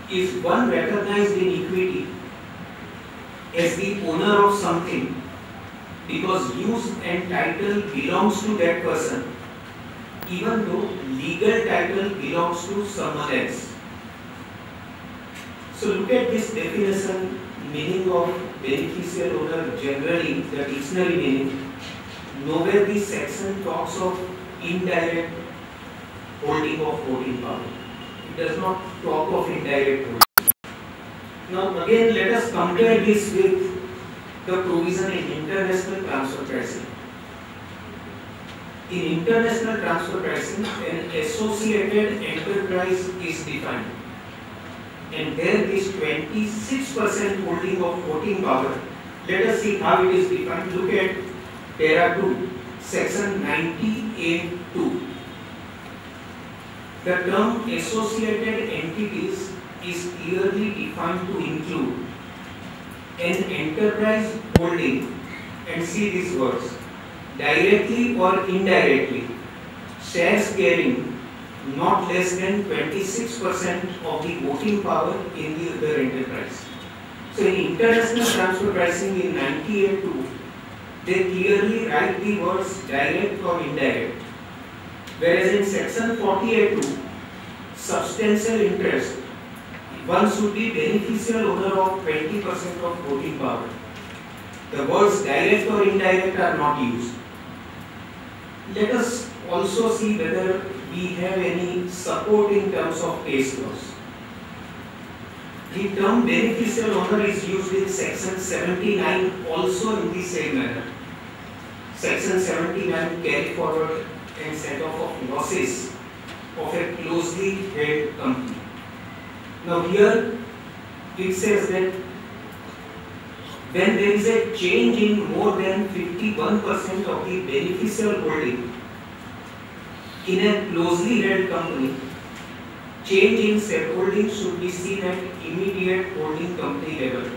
If one recognized in equity as the owner of something because use and title belongs to that person, even though legal title belongs to someone else. So look at this definition, meaning of beneficial owner generally, the dictionary meaning. Nowhere this section talks of indirect holding of voting power. It does not talk of indirect holding. Now again, let us compare this with the provision in international transfer pricing. In international transfer pricing, an associated enterprise is defined. And there is 26% holding of voting power. Let us see how it is defined. Look at Para 2, Section 98(2). The term associated entities is clearly defined to include an enterprise holding, and see these words, directly or indirectly, shares carrying not less than 26% of the voting power in the other enterprise. So in international transfer pricing in 98(2), they clearly write the words direct or indirect. Whereas in section 48(2), substantial interest, one should be beneficial owner of 20% of voting power. The words direct or indirect are not used. Let us also see whether we have any support in terms of case laws. The term beneficial owner is used in section 79 also in the same manner. Section 79 carry forward and set off of losses of a closely held company. Now here it says that when there is a change in more than 51% of the beneficial holding in a closely held company, change in shareholding should be seen at immediate holding company level.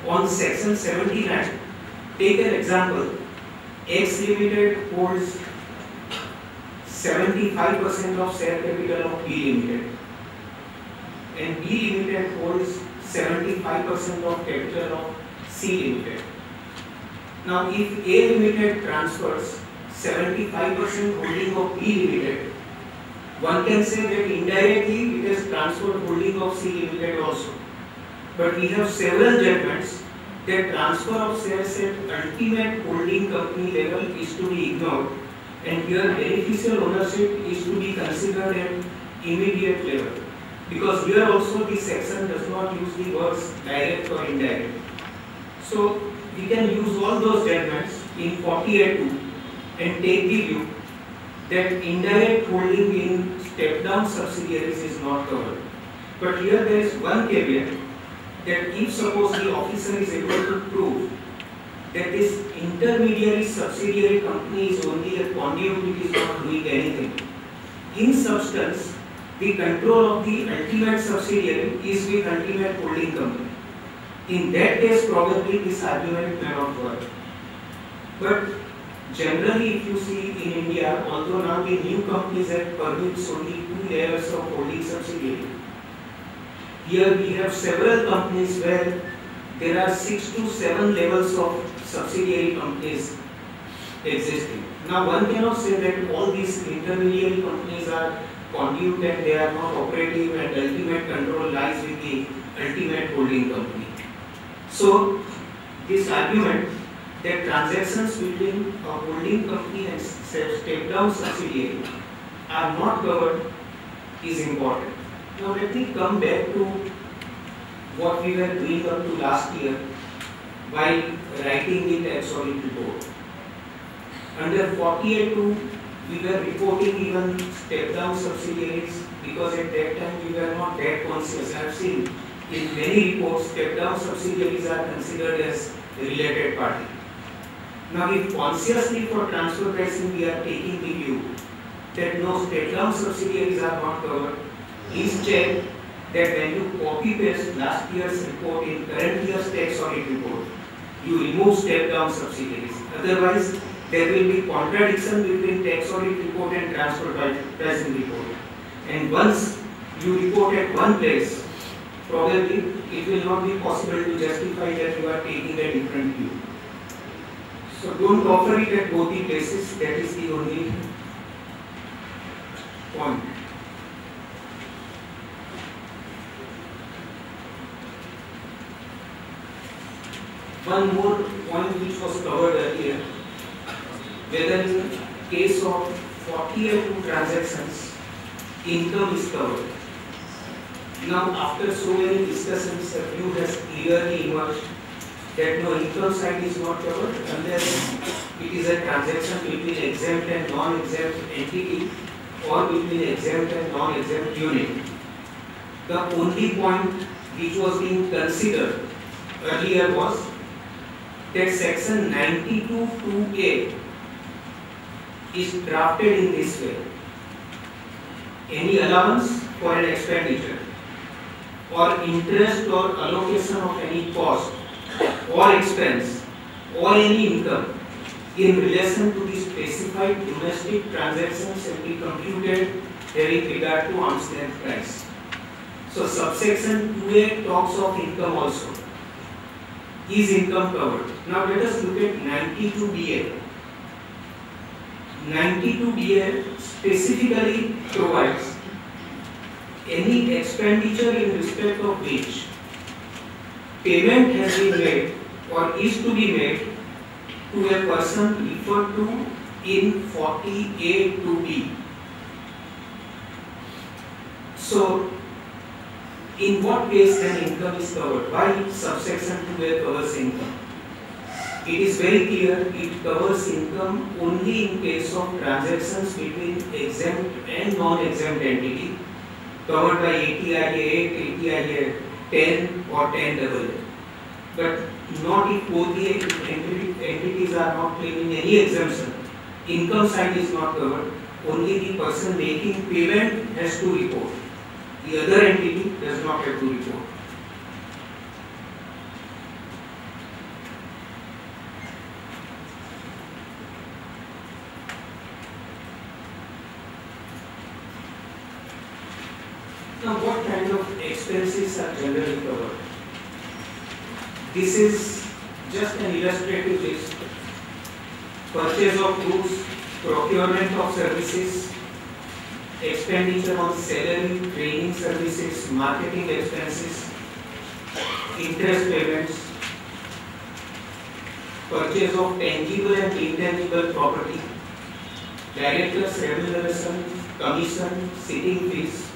On section 79, take an example. X Limited holds 75% of share capital of B Limited, and B Limited holds 75% of capital of C Limited. Now, if A Limited transfers 75% holding of B Limited, one can say that indirectly it has transferred holding of C Limited also. But we have several judgments that transfer of shares at ultimate holding company level is to be ignored, and here beneficial ownership is to be considered at immediate level. Because here also this section does not use the words direct or indirect. So we can use all those judgments in 48(2) and take the view that indirect holding in step-down subsidiaries is not covered. But here there is one caveat, that if suppose the officer is able to prove that this intermediary subsidiary company is only a conduit, it is not doing anything. In substance, the control of the ultimate subsidiary is with ultimate holding company. In that case, probably this argument may not work. But generally, if you see in India, although now the new companies have permits only 2 layers of holding subsidiary, here we have several companies where there are 6 to 7 levels of subsidiary companies existing. Now one cannot say that all these intermediary companies are conduit and they are not operative and ultimate control lies with the ultimate holding company. So this argument that transactions between a holding company and step-down subsidiary are not covered is important. Now let me come back to what we were doing up to last year while writing the tax audit report. Under 48(2), we were reporting even step-down subsidiaries because at that time we were not that conscious. I have seen in many reports step-down subsidiaries are considered as a related party. Now if consciously for transfer pricing we are taking the view that no step-down subsidiaries are not covered, please check that when you copy-paste last year's report in current year's tax audit report, you remove step-down subsidiaries. Otherwise, there will be contradiction between tax audit report and transfer pricing report. And once you report at one place probably it will not be possible to justify that you are taking a different view. So don't offer it at both the places, that is the only point. One more point which was covered earlier, whether in case of 48 transactions, income is covered. Now after so many discussions, a view has clearly emerged that no, income side is not covered unless it is a transaction between exempt and non-exempt entity or between exempt and non-exempt unit. The only point which was being considered earlier was that section 92(2)(a) is drafted in this way. Any allowance for an expenditure or interest or allocation of any cost or expense or any income in relation to the specified domestic transactions shall be computed having regard to arm's length price. So subsection 2A talks of income also. Is income covered? Now let us look at 92BA. 92BA specifically provides any expenditure in respect of which payment has been made or is to be made to a person referred to in 40A(2)(b). So, in what case then income is covered? Why subsection 2A covers income? It is very clear, it covers income only in case of transactions between exempt and non-exempt entity covered by ATIA 8, ATIA 10 or 10AA. But not if both the entities are not claiming any exemption. Income side is not covered, only the person making payment has to report. The other entity does not have to report. Now, what kind of expenses are generally covered? This is just an illustrative list. Purchase of goods, procurement of services, expenditure on salary, training services, marketing expenses, interest payments, purchase of tangible and intangible property, directors' remuneration, commission, sitting fees,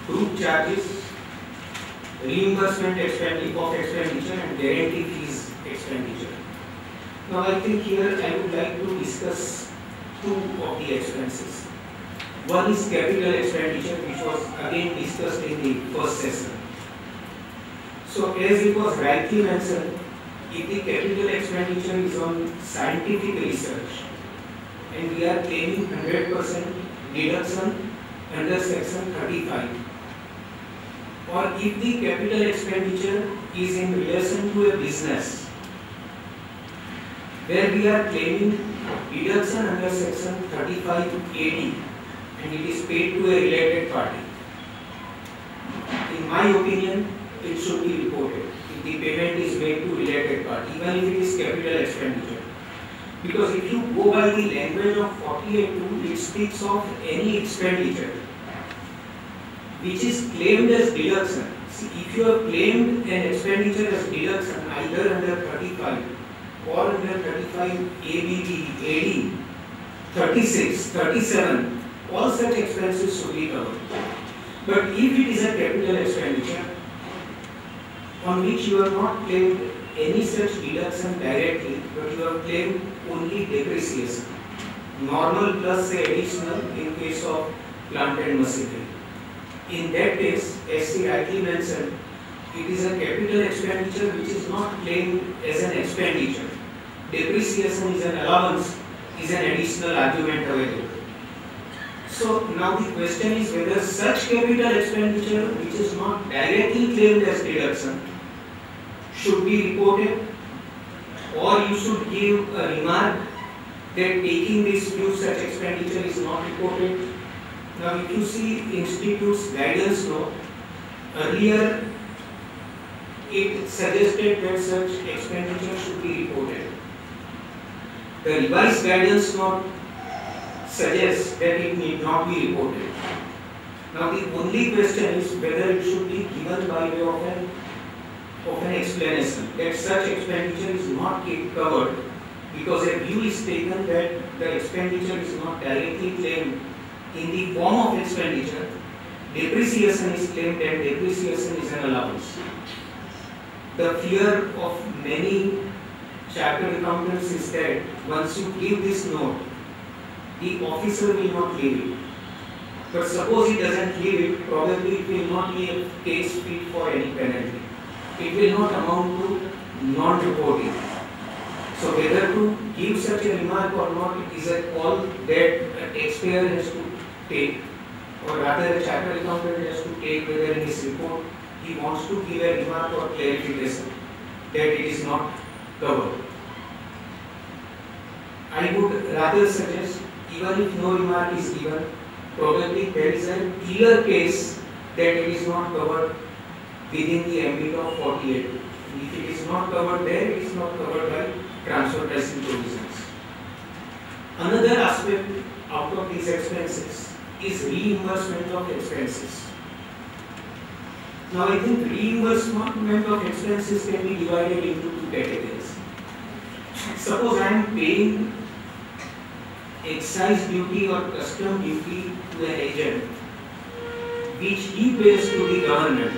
group charges, reimbursement of expenditure and guarantee fees expenditure. Now I think here I would like to discuss two of the expenses. One is capital expenditure, which was again discussed in the first session. So as it was rightly mentioned, if the capital expenditure is on scientific research and we are claiming 100% deduction under section 35, or if the capital expenditure is in relation to a business where we are claiming deduction under section 35(a)(d) and it is paid to a related party, in my opinion it should be reported if the payment is made to related party, even if it is capital expenditure. Because if you go by the language of 48(2), it speaks of any expenditure which is claimed as deduction. See, if you have claimed an expenditure as deduction either under 35 or under 35(a)(b)(d), AD, 36, 37, all such expenses should be covered. But if it is a capital expenditure on which you have not claimed any such deduction directly, but you have claimed only depreciation, normal plus say additional in case of plant and machinery. In that case, as she rightly mentioned, it is a capital expenditure which is not claimed as an expenditure. Depreciation is an allowance, is an additional argument available. So now the question is whether such capital expenditure which is not directly claimed as deduction should be reported, or you should give a remark that taking this view such expenditure is not reported. Now if you see Institute's guidance note, Earlier, it suggested that such expenditure should be reported. The revised guidance note suggests that it need not be reported. Now, the only question is whether it should be given by way of an explanation that such expenditure is not covered because a view is taken that the expenditure is not directly claimed in the form of expenditure. Depreciation is claimed and depreciation is an allowance. The fear of many chartered accountants is that once you give this note, the officer will not leave it. But suppose he doesn't leave it, probably it will not be a case fit for any penalty. It will not amount to non-reporting. So whether to give such a remark or not is a call that a taxpayer has to take, or rather a chartered accountant has to take whether in his report he wants to give a remark or clarification that it is not covered. I would rather suggest, even if no remark is given, probably there is a clear case that it is not covered within the ambit of 48. If it is not covered there, it is not covered by transfer pricing provisions. Another aspect out of these expenses is reimbursement of expenses. Now, I think reimbursement of expenses can be divided into two categories. Suppose I am paying excise duty or custom duty to an agent, which he pays to the government,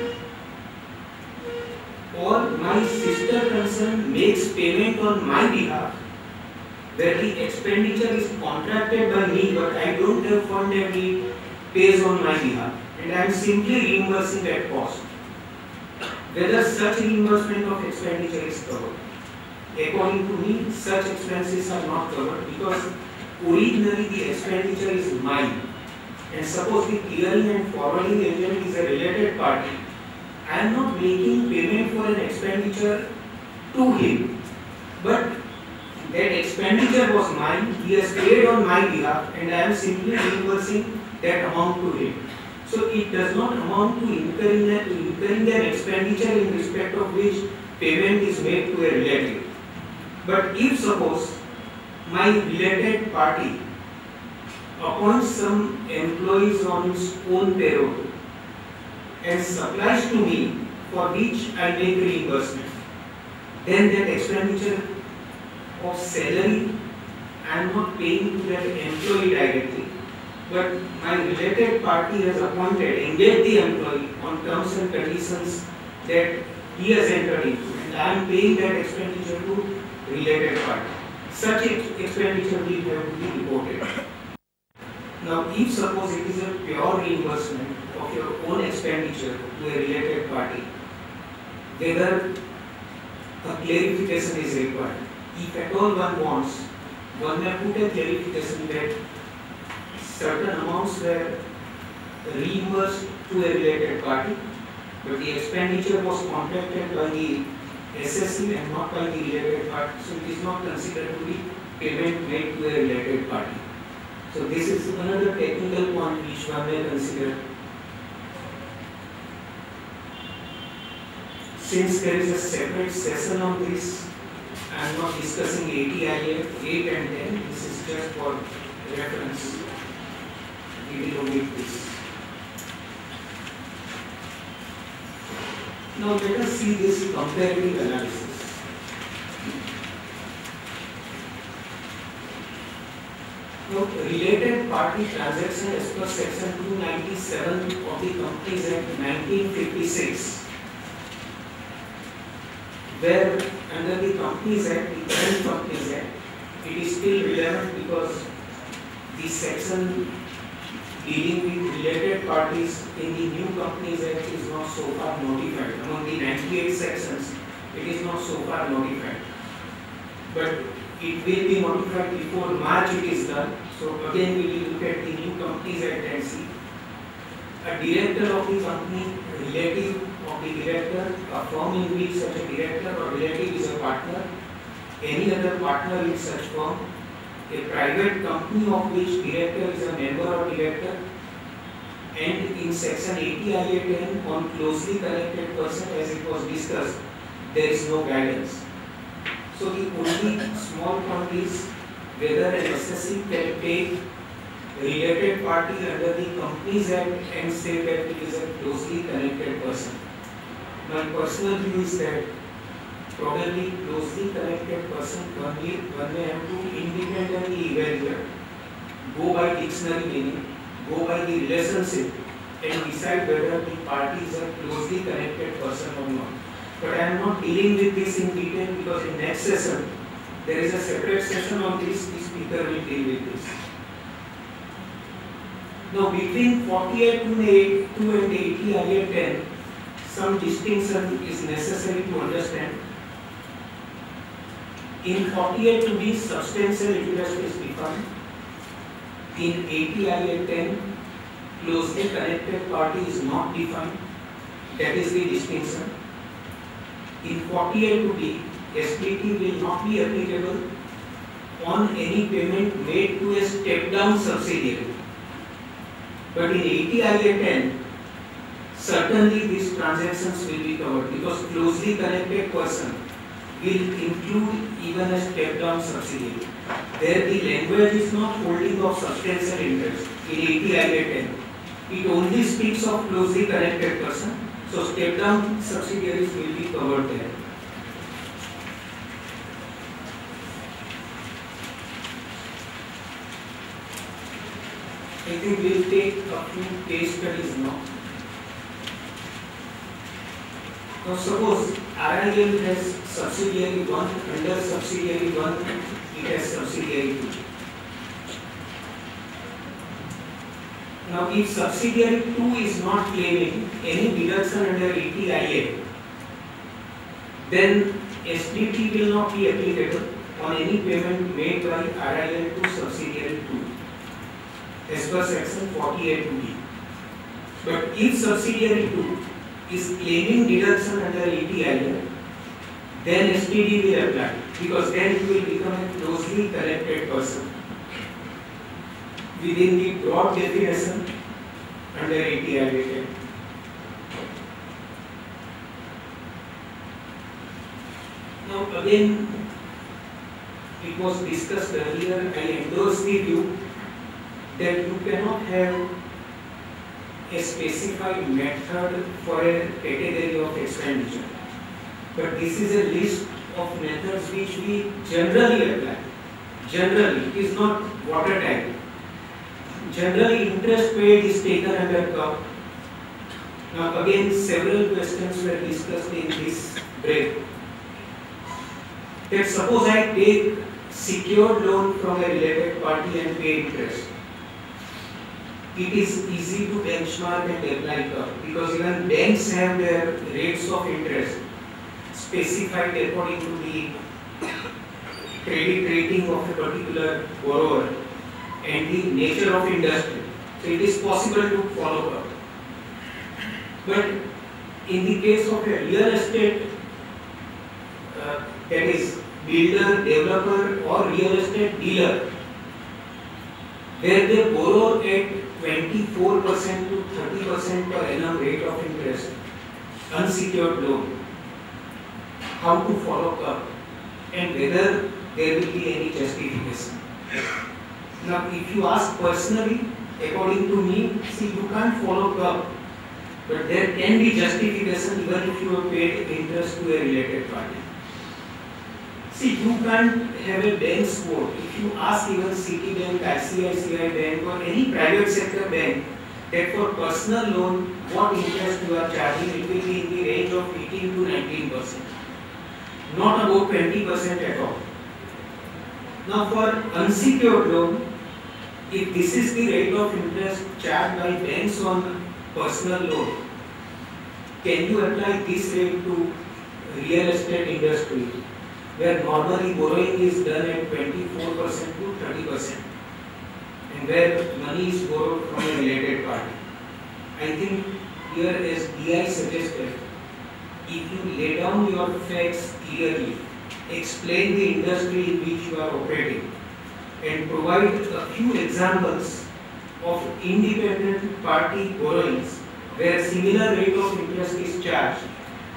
or my sister concern makes payment on my behalf, where the expenditure is contracted by me, but I don't have fund and he pays on my behalf, and I am simply reimbursing that cost. Whether such reimbursement of expenditure is covered. According to me, such expenses are not covered because originally the expenditure is mine. And suppose the clearing and forwarding agent is a related party, I am not making payment for an expenditure to him, but that expenditure was mine, he has paid on my behalf, and I am simply reimbursing that amount to him. So it does not amount to incurring an expenditure in respect of which payment is made to a relative. But if suppose my related party appoints some employees on its own payroll and supplies to me for which I make reimbursement, then that expenditure of salary I am not paying to that employee directly, but my related party has engaged the employee on terms and conditions that he has entered into, and I am paying that expenditure to related party. Such expenditure will have to be reported. Now, if suppose it is a pure reimbursement of your own expenditure to a related party, whether a clarification is required. If at all one wants, one may put a clarification that certain amounts were reimbursed to a related party, but the expenditure was contracted by the SSC and not by the related party, so it is not considered to be payment made to a related party. So this is another technical point which one may consider. Since there is a separate session on this, I am not discussing 80IA, 8 and 10, this is just for reference. We will omit this. Now let us see this comparative analysis. Now, related party transaction as per section 297 of the Companies Act 1956, where under the Companies Act, the current Companies Act, it is still relevant because the section dealing with related parties in the new Companies Act is not so far notified. Among the 98 sections, it is not so far notified. But it will be notified before March it is done. So again we will look at the new Companies Act and see. A director of the company, relative of the director, a firm in which such a director or relative is a partner, any other partner in such firm, a private company of which director is a member or director, And in section 80 IA10 on closely connected person, as it was discussed, there is no guidance. So the only small point is whether an assessee can take related party under the Companies Act and say that it is a closely connected person. My personal view is that probably closely connected person one may have to independently evaluate, go by dictionary meaning, go by the relationship and decide whether the party is a closely connected person or not. But I am not dealing with this in detail because in next session there is a separate session on this. The speaker will deal with this. Now between 48(2) and 80 IA10, some distinction is necessary to understand. In 48(2), substantial interest is defined. In 80 IA10, closely connected party is not defined. That is the distinction. In 48(2), SPT will not be applicable on any payment made to a step-down subsidiary. But in 80 IA10, certainly these transactions will be covered because closely connected person will include even a step-down subsidiary. There the language is not holding of substantial interest in 80 IA10. It only speaks of closely connected person. So step-down subsidiaries will be covered there. I think we will take a few case studies now. Now suppose RIL has subsidiary 1, under subsidiary 1 it has subsidiary 2. Now if subsidiary 2 is not claiming any deduction under 80 IA, then SPT will not be applicable on any payment made by RIL to subsidiary 2 as per section 48(2)(b). But if subsidiary 2 is claiming deduction under 80 IA, then SPT will apply because then it will become a closely connected person within the broad definition under 80 IA10. Now again, it was discussed earlier, I endorse the view that you cannot have a specified method for a category of expenditure. But this is a list of methods which we generally apply. Generally, it is not watertight. Generally, interest paid is taken under curve. Now again, several questions were discussed in this break. That suppose I take secured loan from a related party and pay interest. It is easy to benchmark and apply curve because even banks have their rates of interest specified according to the credit rating of a particular borrower and the nature of industry. So it is possible to follow curve. But in the case of a real estate, that is builder, developer or real estate dealer, where they borrow at 24% to 30% per annum rate of interest, unsecured loan, how to follow curve and whether there will be any justification. Now if you ask personally, according to me, see you can't follow curve, but there can be justification even if you have paid interest to a related party. See, you can't have a bank's quote. If you ask even Citibank, ICICI Bank or any private sector bank that for personal loan, what interest you are charging, it will be in the range of 18 to 19%. Not about 20% at all. Now for unsecured loan, if this is the rate of interest charged by banks on personal loan, can you apply this rate to real estate industry, where normally borrowing is done at 24% to 30% and where money is borrowed from a related party? I think here, as DI suggested, if you lay down your facts clearly, explain the industry in which you are operating and provide a few examples of independent party borrowings where similar rate of interest is charged,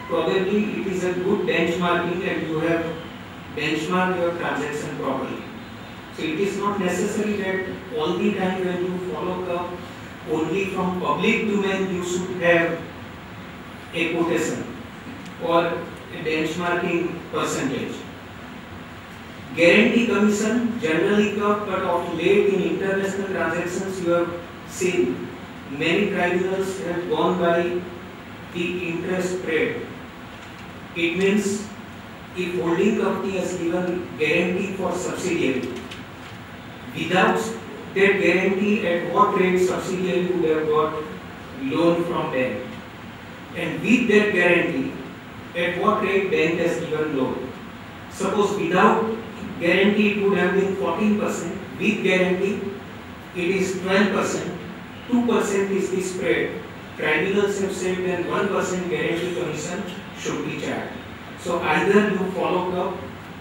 probably it is a good benchmarking and you have benchmarked your transaction properly. So it is not necessary that all the time when you follow up only from public domain you should have a quotation or a benchmarking percentage. Guarantee commission generally curved, but of late in international transactions you have seen many tribunals have gone by the interest rate. It means if holding company has given guarantee for subsidiary, without that guarantee at what rate subsidiary would have got loan from bank, and with that guarantee at what rate bank has given loan. Suppose without guarantee it would have been 14%, with guarantee it is 12%, 2% is the spread. Tribunals have said then 1% guarantee commission should be charged. So either you follow up,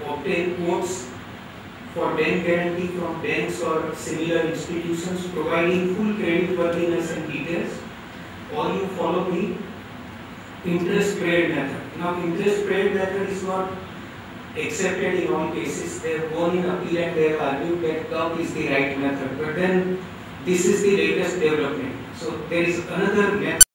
obtain quotes for bank guarantee from banks or similar institutions providing full credit worthiness and details, or you follow the interest paid method. Now interest paid method is not accepted in all cases. They have gone in appeal and they have argued that curve is the right method. But then this is the latest development. So there is another method.